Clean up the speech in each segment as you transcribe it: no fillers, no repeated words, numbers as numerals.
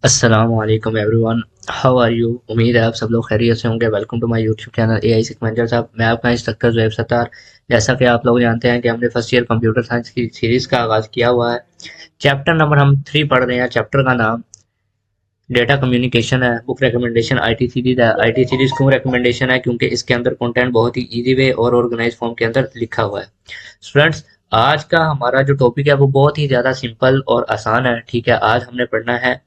अस्सलाम वालेकुम everyone. How are you? उम्मीद है आप सब लोग खैरियत से होंगे। Welcome to my YouTube channel AI sequencer साहब। मैं आपका इंस्ट्रक्टर ज़ुहैब सत्तार। जैसा कि आप लोग जानते हैं कि हमने फर्स्ट ईयर कंप्यूटर साइंस की सीरीज़ का आगाज़ किया हुआ है। चैप्टर नंबर हम 3 पढ़ रहे हैं। चैप्टर का नाम डेटा कम्युनिकेशन है। बुक रिकमेंडेशन आईटी सीरीज है। आईटी सीरीज क्यों रिकमेंडेशन है? क्योंकि इसके अंदर कंटेंट बहुत ही इजी वे और ऑर्गेनाइज फॉर्म के अंदर लिखा हुआ है। स्टूडेंट्स, आज का हमारा जो टॉपिक है वो बहुत ही ज़्यादा सिंपल और आसान है। ठीक है, आज हमने पढ़ना है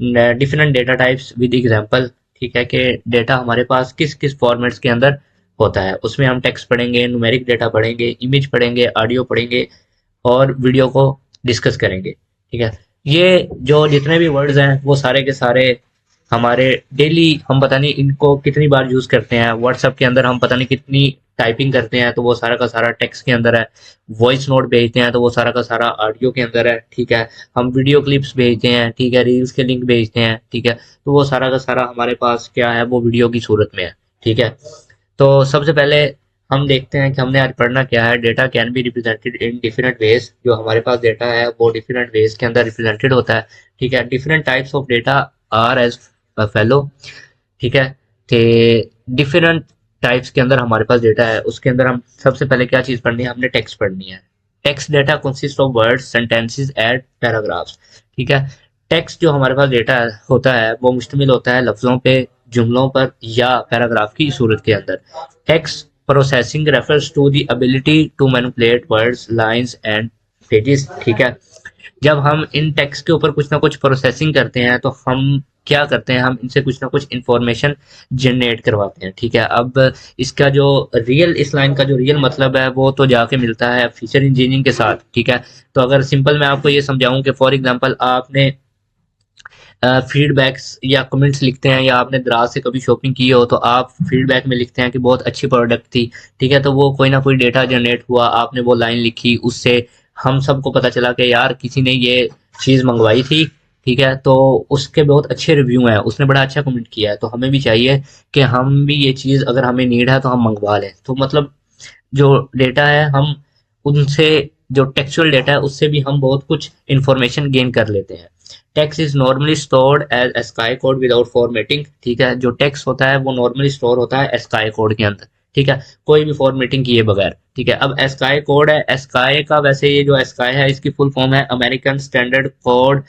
different data types with example. ठीक है, कि डेटा हमारे पास किस किस फॉर्मेट्स के अंदर होता है। उसमें हम टेक्स्ट पढ़ेंगे, न्यूमेरिक डेटा पढ़ेंगे, इमेज पढ़ेंगे, ऑडियो पढ़ेंगे और वीडियो को डिस्कस करेंगे। ठीक है, ये जो जितने भी वर्ड्स हैं वो सारे के सारे हमारे डेली, हम पता नहीं इनको कितनी बार यूज करते हैं। व्हाट्सएप के अंदर हम पता नहीं कितनी टाइपिंग करते हैं, तो वो सारा का सारा टेक्स्ट के अंदर है। वॉइस नोट भेजते हैं तो वो सारा का सारा ऑडियो के अंदर है। ठीक है, हम वीडियो क्लिप्स भेजते हैं, ठीक है, रील्स के लिंक भेजते हैं। ठीक है, तो वो सारा का सारा हमारे पास क्या है, वो वीडियो की सूरत में है। ठीक है, तो सबसे पहले हम देखते हैं कि हमने आज पढ़ना क्या है। Data can be represented in different ways. जो हमारे पास डेटा है वो डिफरेंट वेज के अंदर रिप्रेजेंटेड होता है। ठीक है, different types of data are as follow. ठीक है, कि डिफरेंट टाइप्स के अंदर हमारे पास डेटा है। उसके अंदर हम सबसे पहले क्या चीज पढ़नी है, हमने टेक्स्ट पढ़नी है। Text data consist of words, sentences and paragraphs. ठीक है, टेक्स्ट जो हमारे पास डेटा होता है वो मुश्तमिल होता है लफ्जों पे, जुमलों पर या पैराग्राफ की सूरत के अंदर। Text processing refers to the ability to manipulate words, lines and pages. ठीक है, जब हम इन टेक्स्ट के ऊपर कुछ ना कुछ प्रोसेसिंग करते हैं तो हम क्या करते हैं, हम इनसे कुछ ना कुछ इंफॉर्मेशन जनरेट करवाते हैं। ठीक है, अब इसका जो रियल, इस लाइन का जो रियल मतलब है वो तो जाके मिलता है फीचर इंजीनियरिंग के साथ। ठीक है, तो अगर सिंपल मैं आपको ये समझाऊं कि फॉर एग्जांपल आपने फीडबैक्स या कमेंट्स लिखते हैं, या आपने दराज से कभी शॉपिंग की हो तो आप फीडबैक में लिखते हैं कि बहुत अच्छी प्रोडक्ट थी। ठीक है, तो वो कोई ना कोई डेटा जनरेट हुआ, आपने वो लाइन लिखी, उससे हम सबको पता चला कि यार किसी ने ये चीज़ मंगवाई थी। ठीक है, तो उसके बहुत अच्छे रिव्यू हैं, उसने बड़ा अच्छा कमेंट किया है, तो हमें भी चाहिए कि हम भी ये चीज़ अगर हमें नीड है तो हम मंगवा लें। तो मतलब जो डेटा है हम उनसे, जो टेक्सचुअल डेटा है उससे भी हम बहुत कुछ इंफॉर्मेशन गेन कर लेते हैं। Text is normally stored as ASCII code without formatting. ठीक है, जो टेक्स्ट होता है वो नॉर्मली स्टोर होता है एस्काई कोड के अंदर। ठीक है, कोई भी फॉर्मेटिंग किए बगैर। ठीक है, अब एस्काई कोड है, एस्काई का वैसे ये जो एस्काई है इसकी फुल फॉर्म है American standard code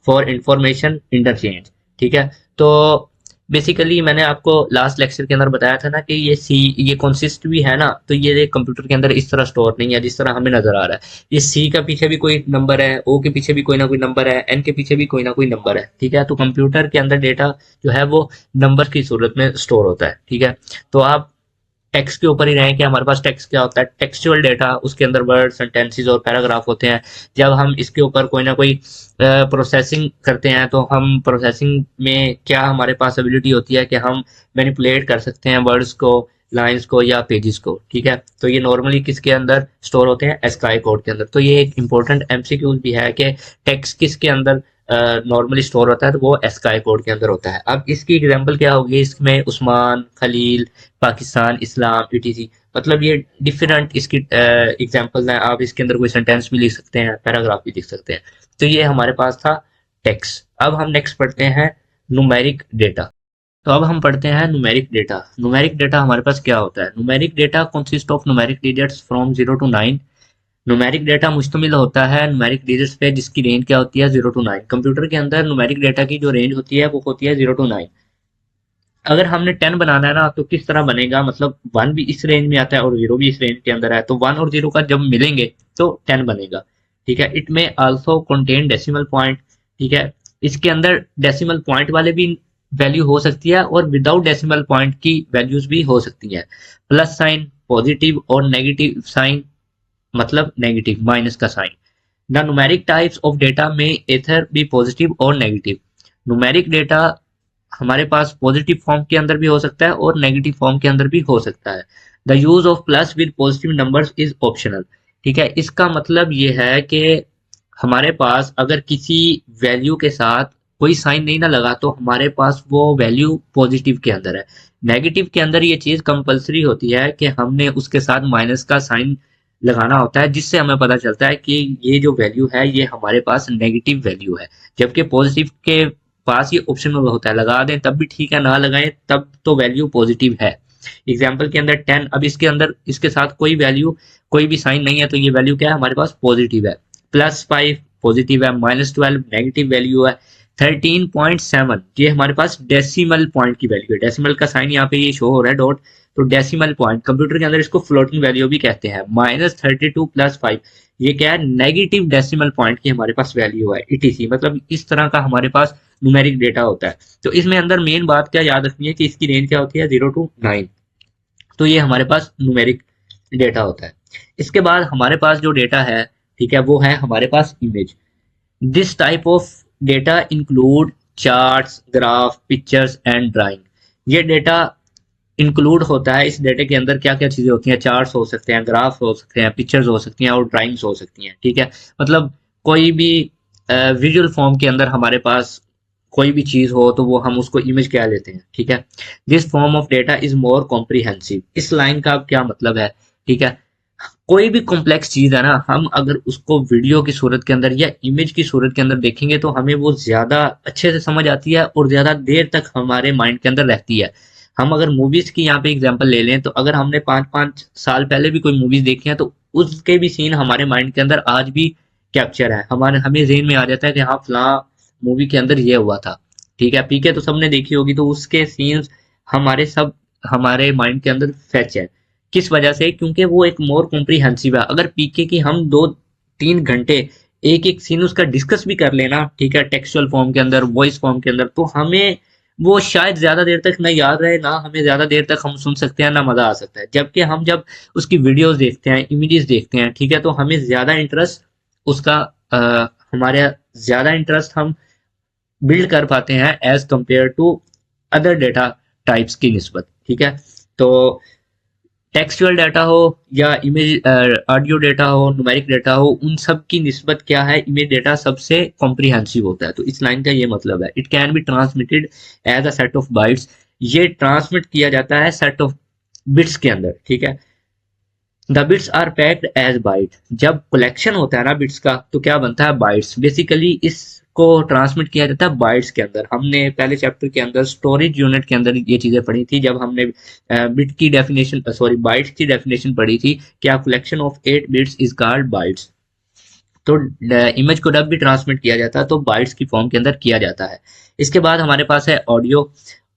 for information interchange. ठीक है, तो बेसिकली मैंने आपको लास्ट लेक्चर के अंदर बताया था ना कि ये कंसिस्ट भी है ना, तो ये कंप्यूटर के अंदर इस तरह स्टोर नहीं है जिस तरह हमें नजर आ रहा है। ये सी का पीछे भी कोई नंबर है, ओ के पीछे भी कोई ना कोई नंबर है, एन के पीछे भी कोई ना कोई नंबर है। ठीक है, तो कंप्यूटर के अंदर डेटा जो है वो नंबर की सूरत में स्टोर होता है। ठीक है, तो आप टेक्स्ट के ऊपर ही रहें कि हमारे पास टेक्स्ट क्या होता है। टेक्सचुअल डेटा, उसके अंदर वर्ड, सेंटेंसेस और पैराग्राफ होते हैं। जब हम इसके ऊपर कोई ना कोई प्रोसेसिंग करते हैं तो हम प्रोसेसिंग में क्या हमारे पास एबिलिटी होती है कि हम मैनिपुलेट कर सकते हैं वर्ड्स को, लाइंस को या पेजेस को। ठीक है, तो ये नॉर्मली किसके अंदर स्टोर होते हैं, एस्काई कोड के अंदर। तो ये एक इंपॉर्टेंट एमसीक्यूज भी है कि टेक्स्ट किसके अंदर नॉर्मली स्टोर होता है, तो वो एस्काई कोड के अंदर होता है। अब इसकी एग्जांपल क्या होगी, इसमें उस्मान, खलील, पाकिस्तान, इस्लाम, ईटीसी, मतलब ये डिफरेंट इसकी एग्जांपल हैं। आप इसके अंदर कोई सेंटेंस भी लिख सकते हैं, पैराग्राफ भी लिख सकते हैं। तो ये हमारे पास था टेक्स्ट। अब हम नेक्स्ट पढ़ते हैं न्यूमेरिक डेटा। तो अब हम पढ़ते हैं न्यूमेरिक डेटा। न्यूमेरिक डेटा हमारे पास क्या होता है? Numeric data consist of numeric digits from 0 to 9। Numeric data मुश्तमिल होता है न्यूमेरिक डिजिट्स पे जिसकी रेंज क्या होती है, 0 to 9। कंप्यूटर के अंदर न्यूमेरिक डेटा की जो रेंज होती है वो होती है 0 to 9। अगर हमने 10 बनाना है ना तो किस तरह बनेगा, मतलब 1 भी इस रेंज में आता है और 0 भी इस रेंज के अंदर है, तो 1 और 0 का जब मिलेंगे तो 10 बनेगा। ठीक है, इट में आल्सो कंटेन डेसिमल पॉइंट। ठीक है, इसके अंदर डेसिमल पॉइंट वाले भी वैल्यू हो सकती है और विदाउट डेसिमल पॉइंट की वैल्यूज भी हो सकती है। प्लस साइन, पॉजिटिव और नेगेटिव साइन, मतलब नेगेटिव माइनस का sign. The numeric types of data में एथर बी पॉजिटिव और नेगेटिव। न्यूमेरिक डेटा हमारे पास पॉजिटिव फॉर्म के अंदर भी हो सकता है और नेगेटिव फॉर्म के अंदर भी हो सकता है। The use of plus with positive numbers is optional. ठीक है, इसका मतलब ये है कि हमारे पास अगर किसी वैल्यू के साथ कोई साइन नहीं ना लगा तो हमारे पास वो वैल्यू पॉजिटिव के अंदर है। नेगेटिव के अंदर ये चीज कंपलसरी होती है कि हमने उसके साथ माइनस का साइन लगाना होता है, जिससे हमें पता चलता है कि ये जो वैल्यू है ये हमारे पास नेगेटिव वैल्यू है। जबकि पॉजिटिव के पास ये ऑप्शनल होता है, लगा दें तब भी ठीक है, ना लगाएं तब तो वैल्यू पॉजिटिव है। एग्जाम्पल के अंदर 10, अब इसके अंदर इसके साथ कोई वैल्यू, कोई भी साइन नहीं है, तो ये वैल्यू क्या है हमारे पास पॉजिटिव है। +5 पॉजिटिव है, -12 नेगेटिव वैल्यू है, 13.7 ये हमारे पास डेसिमल पॉइंट की वैल्यू है। डेसिमल का साइन यहाँ पे ये शो हो रहा है डॉट, तो डेसिमल पॉइंट कंप्यूटर के अंदर इसको फ्लोटिंग वैल्यू भी कहते हैं। -32 +5 ये क्या है, नेगेटिव डेसिमल पॉइंट की हमारे पास वैल्यू है, ईटीसी। मतलब इस तरह का हमारे पास न्यूमेरिक डेटा होता है। तो इसमें अंदर मेन बात क्या याद रखनी है कि इसकी रेंज क्या होती है, 0 to 9। तो ये हमारे पास न्यूमेरिक डेटा होता है। इसके बाद हमारे पास जो डेटा है, ठीक है, वो है हमारे पास image. This type of data include charts, graph, pictures and drawing. ये डेटा इंक्लूड होता है, इस डेटा के अंदर क्या क्या चीजें होती हैं, चार्ट्स हो सकते हैं, ग्राफ हो सकते हैं, पिक्चर्स हो सकती हैं और ड्राइंग्स हो सकती हैं। ठीक है, मतलब कोई भी विजुअल फॉर्म के अंदर हमारे पास कोई भी चीज हो तो वो हम उसको इमेज क्या लेते हैं। ठीक है, this form of data is more comprehensive. इस लाइन का क्या मतलब है, ठीक है, कोई भी कॉम्प्लेक्स चीज है ना, हम अगर उसको वीडियो की सूरत के अंदर या इमेज की सूरत के अंदर देखेंगे तो हमें वो ज्यादा अच्छे से समझ आती है और ज्यादा देर तक हमारे माइंड के अंदर रहती है। हम अगर मूवीज की यहाँ पे एग्जांपल ले लें, तो अगर हमने 5-5 साल पहले भी कोई मूवीज देखी है तो उसके भी सीन हमारे माइंड के अंदर आज भी कैप्चर है, हमारे हमें जेहन में आ जाता है कि हाँ फला मूवी के अंदर ये हुआ था। ठीक है, पीके तो सबने देखी होगी, तो उसके सीन्स हमारे सब हमारे माइंड के अंदर फैच है। किस वजह से, क्योंकि वो एक मोर कॉम्प्रीहेंसिव है। अगर पीके की हम 2-3 घंटे एक एक सीन उसका डिस्कस भी कर लेना, ठीक है, टेक्सचुअल फॉर्म के अंदर, वॉइस फॉर्म के अंदर, तो हमें वो शायद ज्यादा देर तक ना याद रहे, ना हमें ज्यादा देर तक हम सुन सकते हैं, ना मजा आ सकता है। जबकि हम जब उसकी वीडियोस देखते हैं, इमेजेस देखते हैं, ठीक है, तो हमें ज्यादा इंटरेस्ट उसका हमारे ज्यादा इंटरेस्ट हम बिल्ड कर पाते हैं as compare to other data types की निस्बत। ठीक है, तो टेक्सचुअल डाटा हो या इमेज ऑडियो डाटा हो, न्यूमेरिक डाटा हो, उन सब की निस्बत क्या है, इमेज डाटा सबसे कॉम्प्रिहेंसिव होता है। तो इस लाइन का ये मतलब है, it can be transmitted as a set of bytes. ये ट्रांसमिट किया जाता है सेट ऑफ बिट्स के अंदर। ठीक है, the bits are packed as byte. जब कलेक्शन होता है ना बिट्स का, तो क्या बनता है, बाइट्स। बेसिकली इसको ट्रांसमिट किया जाता है बाइट्स के अंदर। हमने पहले चैप्टर के अंदर स्टोरेज यूनिट के अंदर ये चीजें पढ़ी थी, जब हमने बिट की डेफिनेशन, सॉरी, बाइट्स की डेफिनेशन पढ़ी थी। क्या collection of 8 bits is called bytes. तो इमेज को जब भी ट्रांसमिट किया जाता है तो बाइट्स की फॉर्म के अंदर किया जाता है। इसके बाद हमारे पास है audio.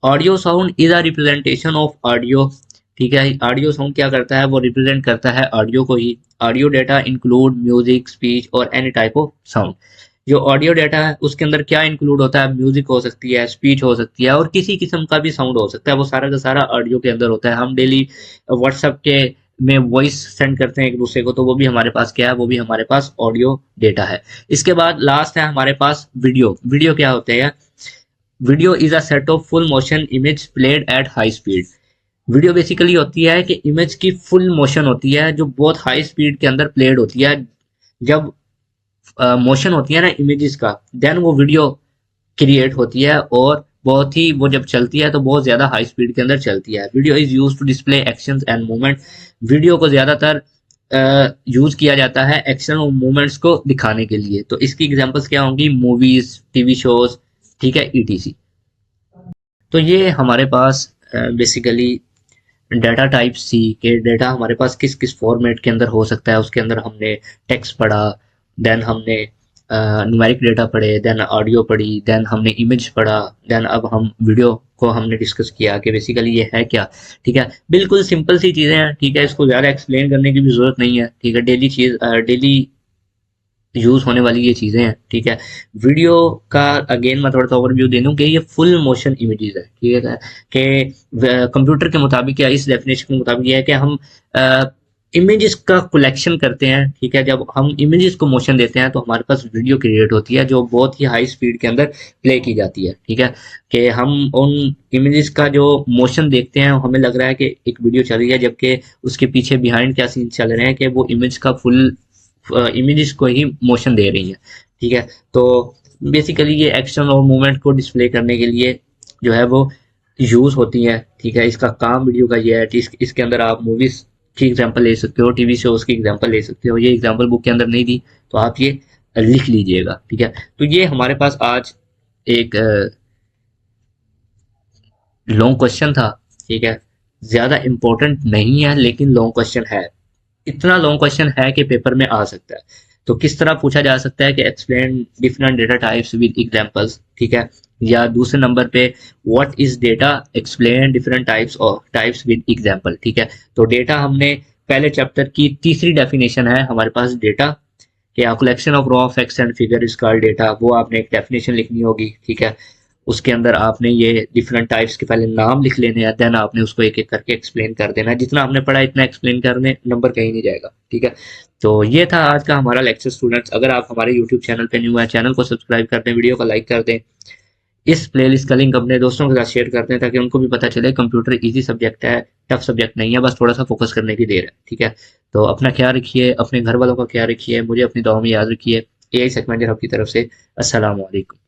Audio sound is a representation of audio. ठीक है, ऑडियो साउंड क्या करता है, वो रिप्रेजेंट करता है ऑडियो को ही। Audio data include music, speech और एनी टाइप ऑफ साउंड। जो ऑडियो डेटा है उसके अंदर क्या इंक्लूड होता है, म्यूजिक हो सकती है, स्पीच हो सकती है और किसी किस्म का भी साउंड हो सकता है। वो सारा का सारा ऑडियो के अंदर होता है। हम डेली व्हाट्सएप के में वॉइस सेंड करते हैं एक दूसरे को, तो वो भी हमारे पास क्या है, वो भी हमारे पास ऑडियो डेटा है। इसके बाद लास्ट है हमारे पास वीडियो। वीडियो क्या होते हैं, video is a set of full motion image played at high speed. Video basically होती है कि इमेज की फुल मोशन होती है जो बहुत हाई स्पीड के अंदर प्लेड होती है। जब मोशन होती है ना इमेजेस का, देन वो वीडियो क्रिएट होती है और बहुत ही वो जब चलती है तो बहुत ज्यादा हाई स्पीड के अंदर चलती है। Video is use to display actions and movement. Video को ज्यादातर यूज किया जाता है एक्शन और मूवमेंट्स को दिखाने के लिए। तो इसकी एग्जांपल्स क्या होंगी, मूवीज, टीवी शोज, ठीक है, ईटीसी। तो ये हमारे पास बेसिकली डाटा टाइप सी के डेटा हमारे पास किस किस फॉर्मेट के अंदर हो सकता है, उसके अंदर हमने टेक्स्ट पढ़ा, देन हमने न्यूमेरिक डेटा पढ़े, देन ऑडियो पढ़ी, देन हमने इमेज पढ़ा, देन अब हम वीडियो को हमने डिस्कस किया कि बेसिकली ये है क्या। ठीक है, बिल्कुल सिंपल सी चीज़ें हैं। ठीक है, इसको ज़्यादा एक्सप्लेन करने की भी ज़रूरत नहीं है। ठीक है, डेली यूज होने वाली ये चीजें हैं। ठीक है, वीडियो का अगेन मैं थोड़ा सा ओवरव्यू दे दूं कि ये फुल मोशन इमेजेस है। ठीक है, कि कंप्यूटर के मुताबिक या इस डेफिनेशन के मुताबिक ये है कि हम इमेजेस का कलेक्शन करते हैं। ठीक है, जब हम इमेजेस को मोशन देते हैं तो हमारे पास वीडियो क्रिएट होती है जो बहुत ही हाई स्पीड के अंदर प्ले की जाती है। ठीक है, कि हम उन इमेजेस का जो मोशन देखते हैं हमें लग रहा है कि एक वीडियो चल रही है, जबकि उसके पीछे बिहाइंड क्या सीन चल रहे हैं कि वो इमेज का फुल इमेजेस को ही मोशन दे रही है। ठीक है, तो बेसिकली ये एक्शन और मूवमेंट को डिस्प्ले करने के लिए जो है वो यूज होती है। ठीक है, इसका काम वीडियो का ये है। इसके अंदर आप मूवीज की एग्जांपल ले सकते हो, टीवी शोज की एग्जांपल ले सकते हो। ये एग्जांपल बुक के अंदर नहीं दी तो आप ये लिख लीजिएगा। ठीक है, तो ये हमारे पास आज एक लॉन्ग क्वेश्चन था, ठीक है, ज्यादा इम्पोर्टेंट नहीं है लेकिन लॉन्ग क्वेश्चन है, इतना लॉन्ग क्वेश्चन है कि पेपर में आ सकता है। तो किस तरह पूछा जा सकता है कि explain different data types with examples, ठीक है, या दूसरे नंबर पे what is data, explain different types with example, ठीक है। तो डेटा हमने पहले चैप्टर की तीसरी डेफिनेशन है हमारे पास डेटा, कि collection of raw facts and figure is called data, वो आपने एक डेफिनेशन लिखनी होगी, ठीक है। उसके अंदर आपने ये डिफरेंट टाइप्स के पहले नाम लिख लेने हैं, देन आपने उसको एक एक करके एक्सप्लेन कर देना है, जितना आपने पढ़ा इतना एक्सप्लेन करने, नंबर कहीं नहीं जाएगा, ठीक है। तो ये था आज का हमारा लेक्चर स्टूडेंट्स। अगर आप हमारे यूट्यूब चैनल पे न्यू है, चैनल को सब्सक्राइब कर दें, वीडियो को लाइक कर दें, इस प्लेलिस्ट का लिंक अपने दोस्तों के साथ शेयर करते हैं ताकि उनको भी पता चले कंप्यूटर इजी सब्जेक्ट है, टफ सब्जेक्ट नहीं है, बस थोड़ा सा फोकस करने की देर है, ठीक है। तो अपना ख्याल रखिए, अपने घर वालों का ख्याल रखिए, मुझे अपनी दुआ में याद रखिए। यही सेकमेंट आपकी तरफ से अस्सलाम वालेकुम।